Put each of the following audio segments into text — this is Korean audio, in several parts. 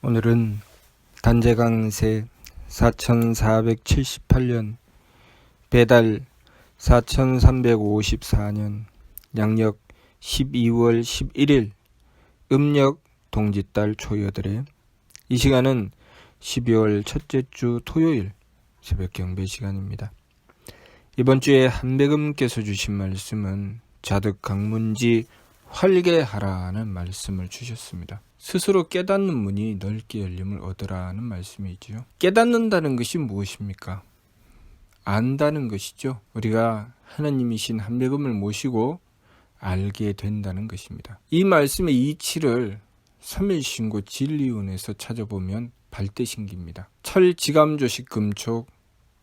오늘은 단재강세 4478년 배달 4354년 양력 12월 11일 음력 동짓달 초여들의 이 시간은 12월 첫째 주 토요일 새벽 경배 시간입니다. 이번 주에 한백음께서 주신 말씀은 자득 강문지 활개하라는 말씀을 주셨습니다. 스스로 깨닫는 문이 넓게 열림을 얻으라는 말씀이지요. 깨닫는다는 것이 무엇입니까? 안다는 것이죠. 우리가 하나님이신 한백음을 모시고 알게 된다는 것입니다. 이 말씀의 이치를 3일신고 진리운에서 찾아보면 발대신기입니다. 철지감조식 금촉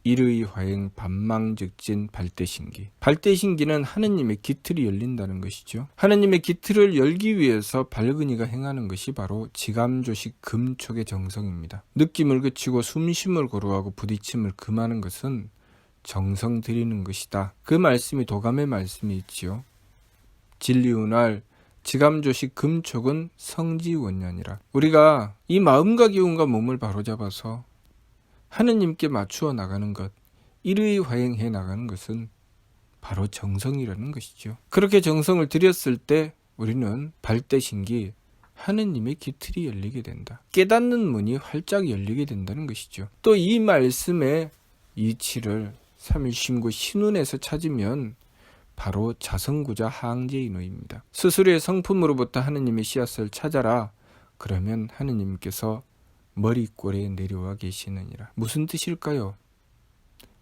일의 화행 반망즉진 발대신기. 발대신기는 하느님의 기틀이 열린다는 것이죠. 하느님의 기틀을 열기 위해서 발근이가 행하는 것이 바로 지감조식 금촉의 정성입니다. 느낌을 그치고 숨쉼을 고루하고 부딪힘을 금하는 것은 정성 들이는 것이다. 그 말씀이 도감의 말씀이 있지요. 진리운할 지감조식 금촉은 성지원년이라. 우리가 이 마음과 기운과 몸을 바로잡아서 하느님께 맞추어 나가는 것, 일의 화행해 나가는 것은 바로 정성이라는 것이죠. 그렇게 정성을 들였을 때 우리는 발대신기 하느님의 기틀이 열리게 된다. 깨닫는 문이 활짝 열리게 된다는 것이죠. 또 이 말씀의 이치를 3일신고 신운에서 찾으면 바로 자성구자 항제인호입니다. 스스로의 성품으로부터 하느님의 씨앗을 찾아라. 그러면 하느님께서 머리꼴에 내려와 계시느니라. 무슨 뜻일까요?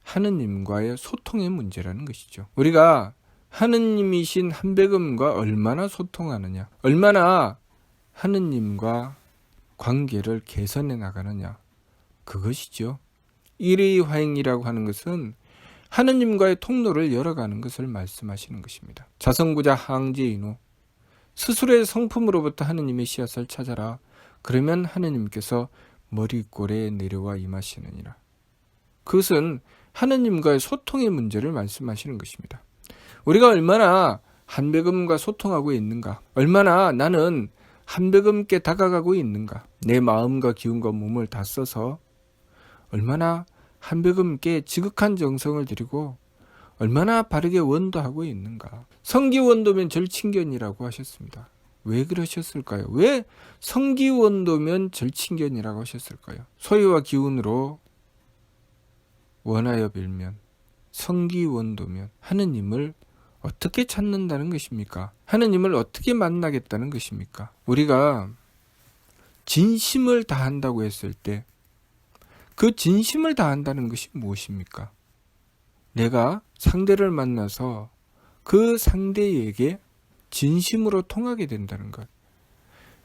하느님과의 소통의 문제라는 것이죠. 우리가 하느님이신 한백음과 얼마나 소통하느냐, 얼마나 하느님과 관계를 개선해 나가느냐, 그것이죠. 일의 화행이라고 하는 것은 하느님과의 통로를 열어가는 것을 말씀하시는 것입니다. 자성구자 항제인호, 스스로의 성품으로부터 하느님의 씨앗을 찾아라. 그러면 하느님께서 머리꼴에 내려와 임하시느니라. 그것은 하느님과의 소통의 문제를 말씀하시는 것입니다. 우리가 얼마나 한백음과 소통하고 있는가, 얼마나 나는 한백음께 다가가고 있는가, 내 마음과 기운과 몸을 다 써서 얼마나 한백음께 지극한 정성을 들이고 얼마나 바르게 원도하고 있는가. 성기원도면 절친견이라고 하셨습니다. 왜 그러셨을까요? 왜 성기원도면 절친견이라고 하셨을까요? 소유와 기운으로 원하여 빌면, 성기원도면 하느님을 어떻게 찾는다는 것입니까? 하느님을 어떻게 만나겠다는 것입니까? 우리가 진심을 다한다고 했을 때 그 진심을 다한다는 것이 무엇입니까? 내가 상대를 만나서 그 상대에게 진심으로 통하게 된다는 것.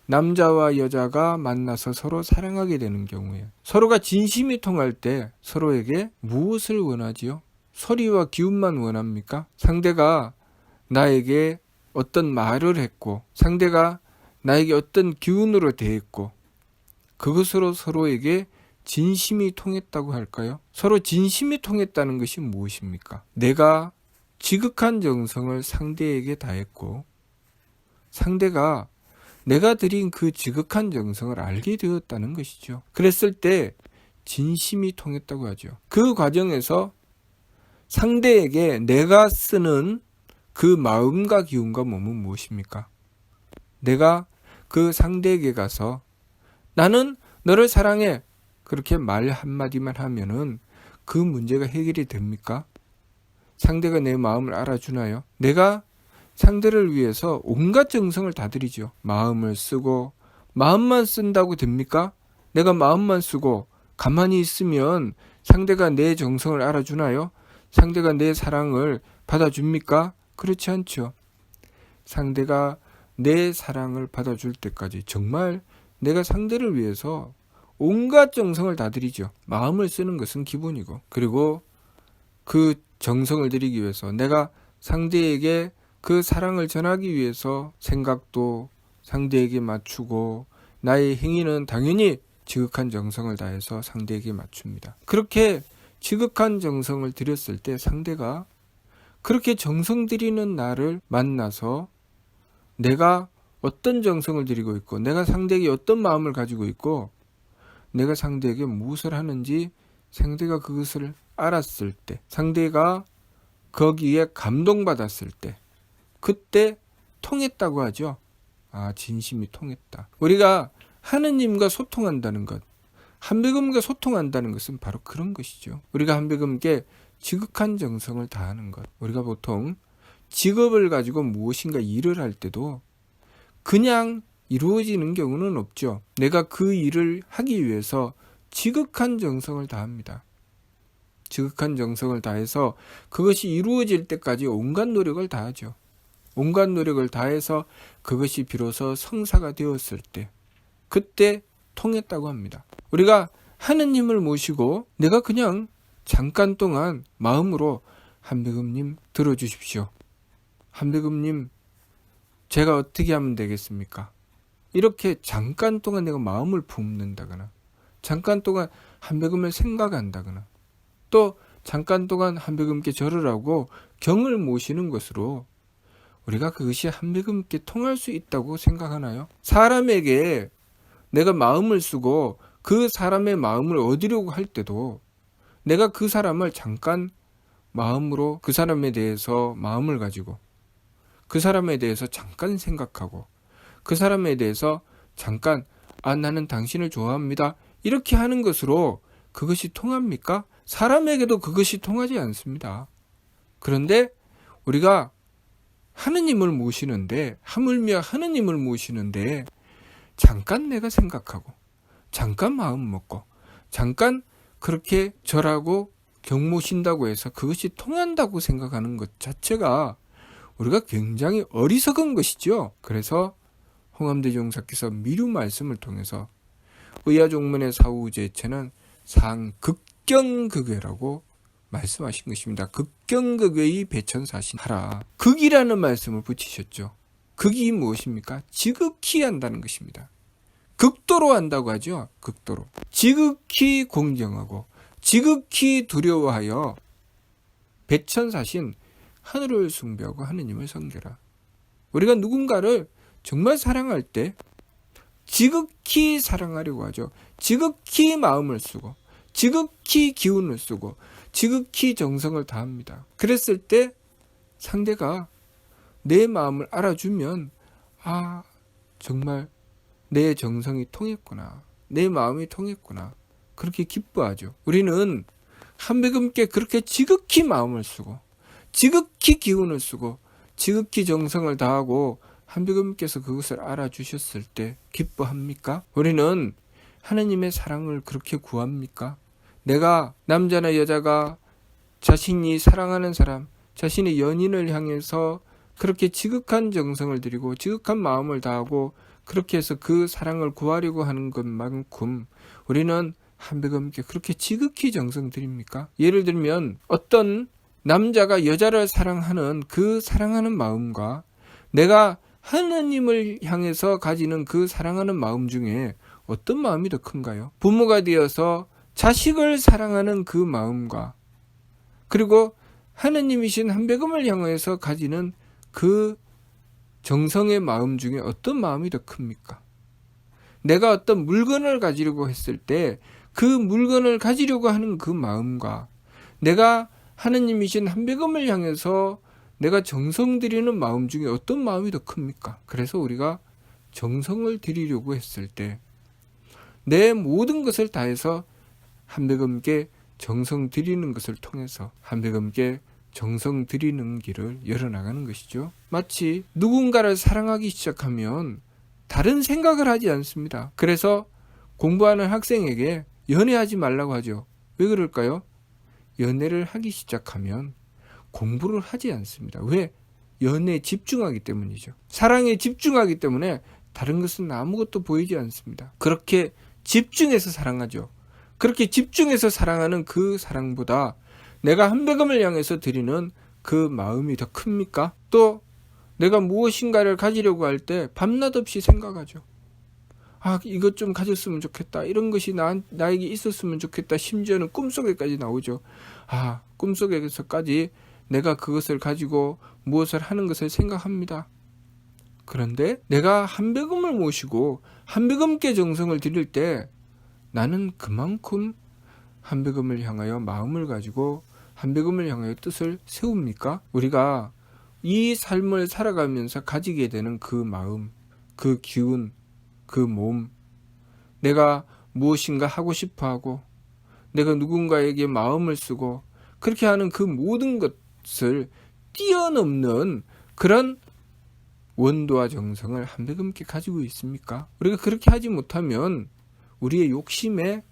남자와 여자가 만나서 서로 사랑하게 되는 경우에 서로가 진심이 통할 때 서로에게 무엇을 원하지요? 소리와 기운만 원합니까? 상대가 나에게 어떤 말을 했고 상대가 나에게 어떤 기운으로 대했고 그것으로 서로에게 진심이 통했다고 할까요? 서로 진심이 통했다는 것이 무엇입니까? 내가 지극한 정성을 상대에게 다했고 상대가 내가 드린 그 지극한 정성을 알게 되었다는 것이죠. 그랬을 때 진심이 통했다고 하죠. 그 과정에서 상대에게 내가 쓰는 그 마음과 기운과 몸은 무엇입니까? 내가 그 상대에게 가서 나는 너를 사랑해 그렇게 말 한마디만 하면은 그 문제가 해결이 됩니까? 상대가 내 마음을 알아주나요? 내가 상대를 위해서 온갖 정성을 다 들이죠. 마음을 쓰고 마음만 쓴다고 됩니까? 내가 마음만 쓰고 가만히 있으면 상대가 내 정성을 알아주나요? 상대가 내 사랑을 받아줍니까? 그렇지 않죠. 상대가 내 사랑을 받아줄 때까지 정말 내가 상대를 위해서 온갖 정성을 다 들이죠. 마음을 쓰는 것은 기본이고 그리고 그 정성을 들이기 위해서 내가 상대에게 그 사랑을 전하기 위해서 생각도 상대에게 맞추고 나의 행위는 당연히 지극한 정성을 다해서 상대에게 맞춥니다. 그렇게 지극한 정성을 들였을 때 상대가 그렇게 정성 들이는 나를 만나서 내가 어떤 정성을 들이고 있고 내가 상대에게 어떤 마음을 가지고 있고 내가 상대에게 무엇을 하는지 상대가 그것을 알았을 때, 상대가 거기에 감동받았을 때, 그때 통했다고 하죠. 진심이 통했다. 우리가 하느님과 소통한다는 것, 한백음과 소통한다는 것은 바로 그런 것이죠. 우리가 한백음께 지극한 정성을 다하는 것. 우리가 보통 직업을 가지고 무엇인가 일을 할 때도 그냥 이루어지는 경우는 없죠. 내가 그 일을 하기 위해서 지극한 정성을 다합니다. 지극한 정성을 다해서 그것이 이루어질 때까지 온갖 노력을 다하죠. 온갖 노력을 다해서 그것이 비로소 성사가 되었을 때, 그때 통했다고 합니다. 우리가 하느님을 모시고 내가 그냥 잠깐 동안 마음으로 한백음님 들어주십시오. 한백음님 제가 어떻게 하면 되겠습니까? 이렇게 잠깐 동안 내가 마음을 품는다거나, 잠깐 동안 한백음을 생각한다거나, 또 잠깐 동안 한백음께 절을 하고 경을 모시는 것으로 우리가 그것이 한백음께 통할 수 있다고 생각하나요? 사람에게 내가 마음을 쓰고 그 사람의 마음을 얻으려고 할 때도 내가 그 사람을 잠깐 마음으로 그 사람에 대해서 마음을 가지고 그 사람에 대해서 잠깐 생각하고 그 사람에 대해서 잠깐 나는 당신을 좋아합니다. 이렇게 하는 것으로 그것이 통합니까? 사람에게도 그것이 통하지 않습니다. 그런데 우리가 하느님을 모시는데, 하물며 하느님을 모시는데 잠깐 내가 생각하고 잠깐 마음 먹고 잠깐 그렇게 절하고 경모신다고 해서 그것이 통한다고 생각하는 것 자체가 우리가 굉장히 어리석은 것이죠. 그래서 홍암대종사께서 미류 말씀을 통해서 의아종문의 사후제체는 상극경극외라고 말씀하신 것입니다. 극경극외의 배천사신하라. 극이라는 말씀을 붙이셨죠. 극이 무엇입니까? 지극히 한다는 것입니다. 극도로 한다고 하죠. 극도로. 지극히 공경하고 지극히 두려워하여 배천사신 하늘을 숭배하고 하느님을 섬겨라. 우리가 누군가를 정말 사랑할 때 지극히 사랑하려고 하죠. 지극히 마음을 쓰고 지극히 기운을 쓰고 지극히 정성을 다합니다. 그랬을 때 상대가 내 마음을 알아주면 정말 내 정성이 통했구나. 내 마음이 통했구나. 그렇게 기뻐하죠. 우리는 한백음께 그렇게 지극히 마음을 쓰고 지극히 기운을 쓰고 지극히 정성을 다하고 한백음께서 그것을 알아주셨을 때 기뻐합니까? 우리는 하느님의 사랑을 그렇게 구합니까? 내가 남자나 여자가 자신이 사랑하는 사람, 자신의 연인을 향해서 그렇게 지극한 정성을 들이고 지극한 마음을 다하고 그렇게 해서 그 사랑을 구하려고 하는 것만큼 우리는 한백음께 그렇게 지극히 정성 드립니까? 예를 들면 어떤 남자가 여자를 사랑하는 그 사랑하는 마음과 내가 하느님을 향해서 가지는 그 사랑하는 마음 중에 어떤 마음이 더 큰가요? 부모가 되어서 자식을 사랑하는 그 마음과 그리고 하느님이신 한백음을 향해서 가지는 그 정성의 마음 중에 어떤 마음이 더 큽니까? 내가 어떤 물건을 가지려고 했을 때 그 물건을 가지려고 하는 그 마음과 내가 하느님이신 한백음을 향해서 내가 정성 들이는 마음 중에 어떤 마음이 더 큽니까? 그래서 우리가 정성을 들이려고 했을 때 내 모든 것을 다해서 한백음께 정성 들이는 것을 통해서 한백음께 정성 들이는 길을 열어나가는 것이죠. 마치 누군가를 사랑하기 시작하면 다른 생각을 하지 않습니다. 그래서 공부하는 학생에게 연애하지 말라고 하죠. 왜 그럴까요? 연애를 하기 시작하면 공부를 하지 않습니다. 왜? 연애에 집중하기 때문이죠. 사랑에 집중하기 때문에 다른 것은 아무것도 보이지 않습니다. 그렇게 집중해서 사랑하죠. 그렇게 집중해서 사랑하는 그 사랑보다 내가 한백음을 향해서 드리는 그 마음이 더 큽니까? 또 내가 무엇인가를 가지려고 할 때 밤낮 없이 생각하죠. 이것 좀 가졌으면 좋겠다. 이런 것이 나에게 있었으면 좋겠다. 심지어는 꿈속에까지 나오죠. 꿈속에서까지 내가 그것을 가지고 무엇을 하는 것을 생각합니다. 그런데 내가 한백음을 모시고 한백음께 정성을 드릴 때 나는 그만큼 한백음을 향하여 마음을 가지고 한백음을 향하여 뜻을 세웁니까? 우리가 이 삶을 살아가면서 가지게 되는 그 마음, 그 기운, 그 몸, 내가 무엇인가 하고 싶어 하고 내가 누군가에게 마음을 쓰고 그렇게 하는 그 모든 것을 뛰어넘는 그런 원도와 정성을 한백음께 가지고 있습니까? 우리가 그렇게 하지 못하면 우리의 욕심에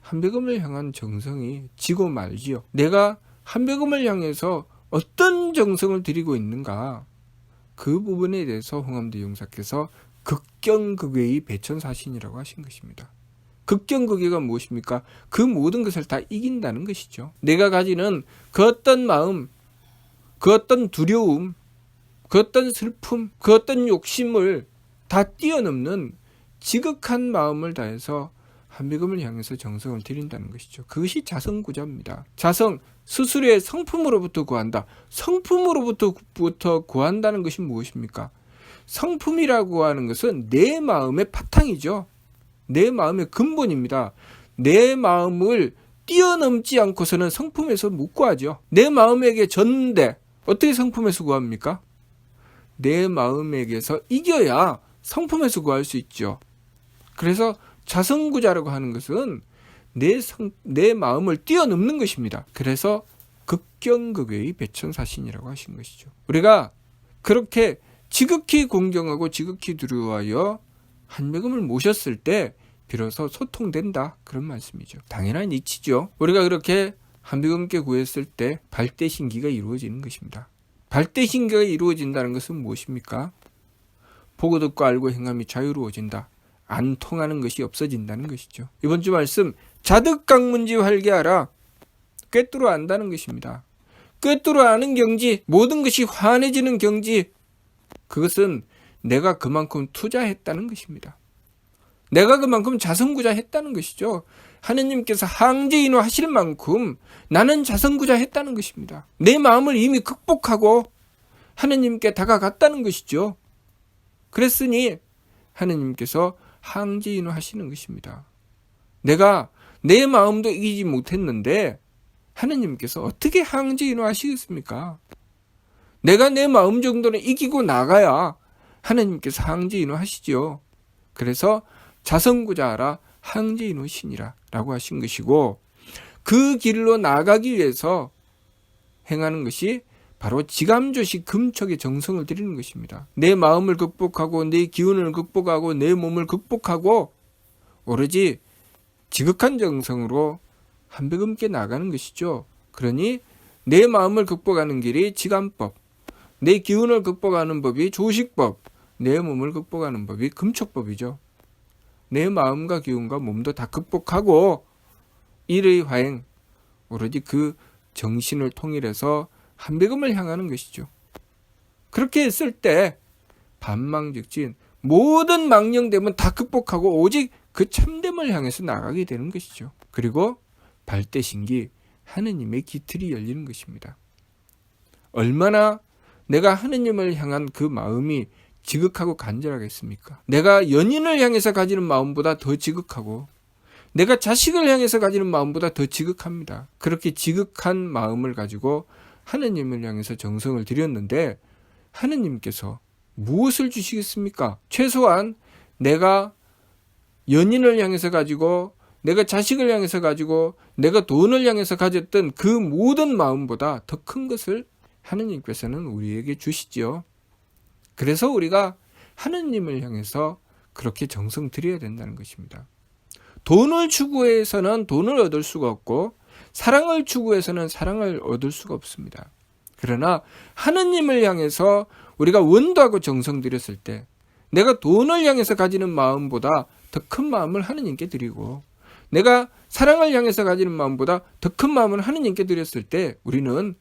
한백음을 향한 정성이 지고 말지요. 내가 한백음을 향해서 어떤 정성을 들이고 있는가, 그 부분에 대해서 홍암대 용사께서 극경극외의 배천사신이라고 하신 것입니다. 극경극외가 무엇입니까? 그 모든 것을 다 이긴다는 것이죠. 내가 가지는 그 어떤 마음, 그 어떤 두려움, 그 어떤 슬픔, 그 어떤 욕심을 다 뛰어넘는 지극한 마음을 다해서 한백음을 향해서 정성을 들인다는 것이죠. 그것이 자성구자입니다. 자성, 스스로의 성품으로부터 구한다. 성품으로부터 구한다는 것이 무엇입니까? 성품이라고 하는 것은 내 마음의 바탕이죠. 내 마음의 근본입니다. 내 마음을 뛰어넘지 않고서는 성품에서 못 구하죠. 내 마음에게 졌는데 어떻게 성품에서 구합니까? 내 마음에게서 이겨야 성품에서 구할 수 있죠. 그래서 자성구자라고 하는 것은 내 마음을 뛰어넘는 것입니다. 그래서 극경극외의 배천사신이라고 하신 것이죠. 우리가 그렇게 지극히 공경하고 지극히 두려워하여 한백음을 모셨을 때 비로소 소통된다, 그런 말씀이죠. 당연한 이치죠. 우리가 그렇게 한백음께 구했을 때 발대신기가 이루어지는 것입니다. 발대신기가 이루어진다는 것은 무엇입니까? 보고 듣고 알고 행함이 자유로워진다. 안 통하는 것이 없어진다는 것이죠. 이번 주 말씀, 자득강문지 활개하라. 꿰뚫어 안다는 것입니다. 꿰뚫어 아는 경지, 모든 것이 환해지는 경지, 그것은 내가 그만큼 투자했다는 것입니다. 내가 그만큼 자성구자 했다는 것이죠. 하느님께서 항제인후 하실 만큼 나는 자성구자 했다는 것입니다. 내 마음을 이미 극복하고 하느님께 다가갔다는 것이죠. 그랬으니 하느님께서 항제인후 하시는 것입니다. 내가 내 마음도 이기지 못했는데 하느님께서 어떻게 항제인후 하시겠습니까? 내가 내 마음 정도는 이기고 나가야 하느님께서 항제인후 하시죠. 그래서 자성구자하라 항제인후 신이라 라고 하신 것이고, 그 길로 나가기 위해서 행하는 것이 바로 지감조시 금촉의 정성을 들이는 것입니다. 내 마음을 극복하고 내 기운을 극복하고 내 몸을 극복하고 오로지 지극한 정성으로 한백음께 나가는 것이죠. 그러니 내 마음을 극복하는 길이 지감법, 내 기운을 극복하는 법이 조식법, 내 몸을 극복하는 법이 금촉법이죠. 내 마음과 기운과 몸도 다 극복하고 일의 화행, 오로지 그 정신을 통일해서 한백음을 향하는 것이죠. 그렇게 했을 때 반망즉진, 모든 망령됨은 다 극복하고 오직 그 참됨을 향해서 나가게 되는 것이죠. 그리고 발대신기, 하느님의 기틀이 열리는 것입니다. 얼마나 내가 하느님을 향한 그 마음이 지극하고 간절하겠습니까? 내가 연인을 향해서 가지는 마음보다 더 지극하고 내가 자식을 향해서 가지는 마음보다 더 지극합니다. 그렇게 지극한 마음을 가지고 하느님을 향해서 정성을 들였는데 하느님께서 무엇을 주시겠습니까? 최소한 내가 연인을 향해서 가지고 내가 자식을 향해서 가지고 내가 돈을 향해서 가졌던 그 모든 마음보다 더 큰 것을 하느님께서는 우리에게 주시지요. 그래서 우리가 하느님을 향해서 그렇게 정성 들여야 된다는 것입니다. 돈을 추구해서는 돈을 얻을 수가 없고 사랑을 추구해서는 사랑을 얻을 수가 없습니다. 그러나 하느님을 향해서 우리가 원도하고 정성 들였을 때 내가 돈을 향해서 가지는 마음보다 더 큰 마음을 하느님께 드리고 내가 사랑을 향해서 가지는 마음보다 더 큰 마음을 하느님께 드렸을 때 우리는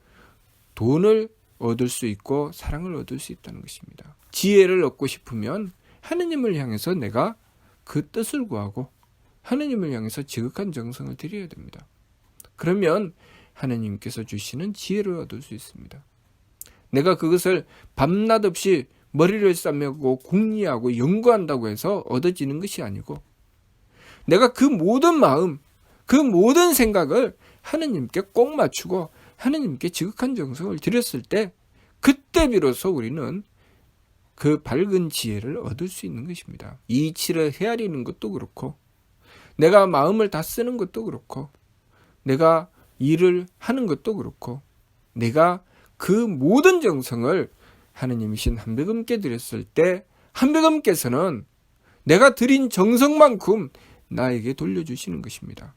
돈을 얻을 수 있고 사랑을 얻을 수 있다는 것입니다. 지혜를 얻고 싶으면 하느님을 향해서 내가 그 뜻을 구하고 하느님을 향해서 지극한 정성을 드려야 됩니다. 그러면 하느님께서 주시는 지혜를 얻을 수 있습니다. 내가 그것을 밤낮 없이 머리를 싸매고 궁리하고 연구한다고 해서 얻어지는 것이 아니고 내가 그 모든 마음, 그 모든 생각을 하느님께 꼭 맞추고 하느님께 지극한 정성을 드렸을 때 그때 비로소 우리는 그 밝은 지혜를 얻을 수 있는 것입니다. 이치를 헤아리는 것도 그렇고 내가 마음을 다 쓰는 것도 그렇고 내가 일을 하는 것도 그렇고 내가 그 모든 정성을 하느님이신 한백음께 드렸을 때 한백음께서는 내가 드린 정성만큼 나에게 돌려주시는 것입니다.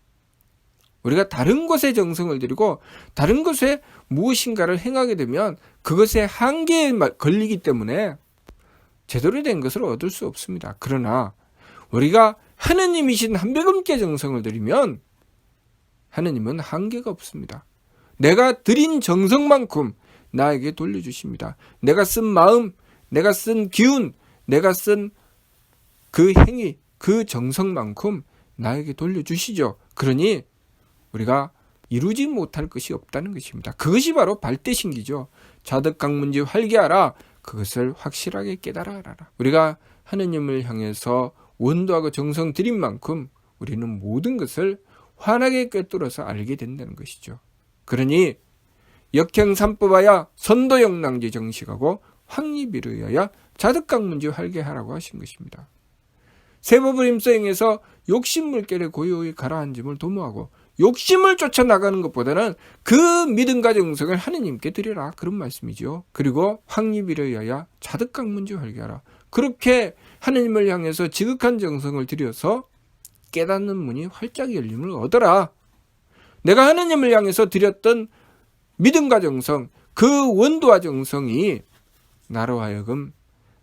우리가 다른 것에 정성을 들이고 다른 것에 무엇인가를 행하게 되면 그것의 한계에 걸리기 때문에 제대로 된 것을 얻을 수 없습니다. 그러나 우리가 하느님이신 한백음께 정성을 들이면 하느님은 한계가 없습니다. 내가 드린 정성만큼 나에게 돌려주십니다. 내가 쓴 마음, 내가 쓴 기운, 내가 쓴 그 행위, 그 정성만큼 나에게 돌려주시죠. 그러니 우리가 이루지 못할 것이 없다는 것입니다. 그것이 바로 발대신기죠. 자득강문지 활기하라. 그것을 확실하게 깨달아라. 우리가 하느님을 향해서 원도하고 정성 들인 만큼 우리는 모든 것을 환하게 꿰뚫어서 알게 된다는 것이죠. 그러니 역행삼법하야 선도영랑지 정식하고 황리비르여야 자득강문지 활기하라고 하신 것입니다. 세법을 힘써 행해서 욕심물결에 고요히 가라앉음을 도모하고 욕심을 쫓아나가는 것보다는 그 믿음과 정성을 하느님께 드리라. 그런 말씀이죠. 그리고 황리비르여야 자득강문지 활기하라. 그렇게 하느님을 향해서 지극한 정성을 들여서 깨닫는 문이 활짝 열림을 얻어라. 내가 하느님을 향해서 드렸던 믿음과 정성, 그 원도와 정성이 나로 하여금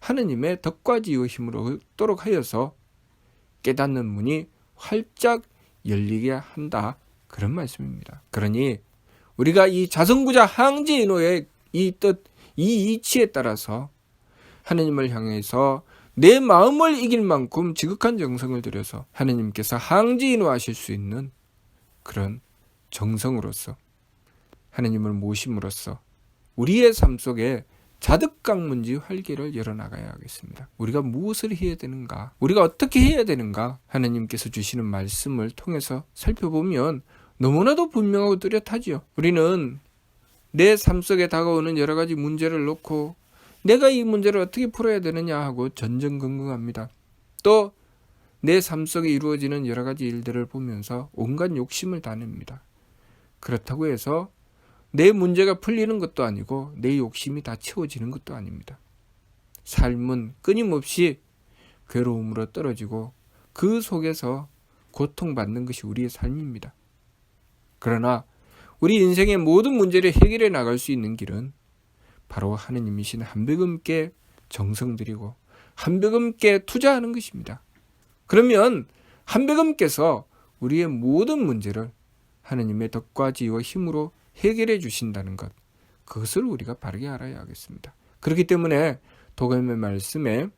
하느님의 덕과 지혜의 힘으로 얻도록 하여서 깨닫는 문이 활짝 열리게 한다. 그런 말씀입니다. 그러니 우리가 이 자성구자 항제인호의 이 뜻, 이 이치에 따라서 하느님을 향해서 내 마음을 이길 만큼 지극한 정성을 들여서 하느님께서 항제인호하실 수 있는 그런 정성으로서 하느님을 모심으로써 우리의 삶 속에 자득강문지 활기를 열어나가야 하겠습니다. 우리가 무엇을 해야 되는가? 우리가 어떻게 해야 되는가? 하느님께서 주시는 말씀을 통해서 살펴보면 너무나도 분명하고 뚜렷하죠. 우리는 내 삶 속에 다가오는 여러 가지 문제를 놓고 내가 이 문제를 어떻게 풀어야 되느냐 하고 전전긍긍합니다. 또 내 삶 속에 이루어지는 여러 가지 일들을 보면서 온갖 욕심을 다 냅니다. 그렇다고 해서 내 문제가 풀리는 것도 아니고 내 욕심이 다 채워지는 것도 아닙니다. 삶은 끊임없이 괴로움으로 떨어지고 그 속에서 고통받는 것이 우리의 삶입니다. 그러나 우리 인생의 모든 문제를 해결해 나갈 수 있는 길은 바로 하느님이신 한백음께 정성 들이고 한백음께 투자하는 것입니다. 그러면 한백음께서 우리의 모든 문제를 하느님의 덕과 지혜와 힘으로 해결해 주신다는 것, 그것을 우리가 바르게 알아야 하겠습니다. 그렇기 때문에 도감의 말씀에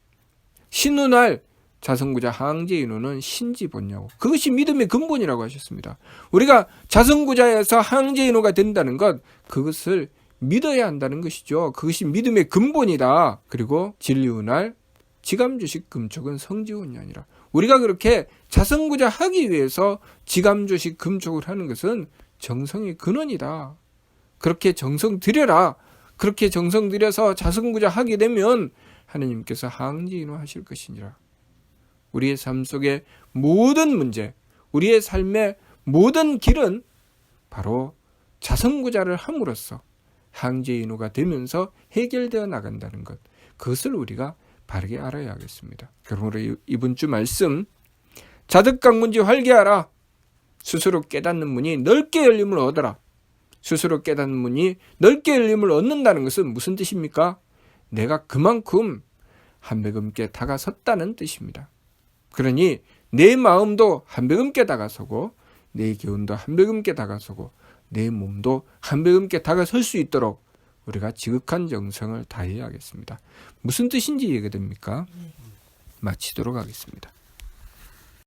신운할 자성구자 항제인호는 신지본냐고, 그것이 믿음의 근본이라고 하셨습니다. 우리가 자성구자에서 항제인호가 된다는 것, 그것을 믿어야 한다는 것이죠. 그것이 믿음의 근본이다. 그리고 진리운할 지감주식 금촉은 성지운이 아니라, 우리가 그렇게 자성구자 하기 위해서 지감주식 금촉을 하는 것은 정성의 근원이다. 그렇게 정성 들여라. 그렇게 정성 들여서 자성구자 하게 되면 하느님께서 항제인호 하실 것이니라. 우리의 삶 속의 모든 문제, 우리의 삶의 모든 길은 바로 자성구자를 함으로써 항제인호가 되면서 해결되어 나간다는 것, 그것을 우리가 바르게 알아야 하겠습니다. 그러므로 이번 주 말씀, 자득강문지 활기하라. 스스로 깨닫는 문이 넓게 열림을 얻어라. 스스로 깨닫는 문이 넓게 열림을 얻는다는 것은 무슨 뜻입니까? 내가 그만큼 한백음께 다가섰다는 뜻입니다. 그러니 내 마음도 한백음께 다가서고 내 기운도 한백음께 다가서고 내 몸도 한백음께 다가설 수 있도록 우리가 지극한 정성을 다해야 하겠습니다. 무슨 뜻인지 이해가 됩니까? 마치도록 하겠습니다.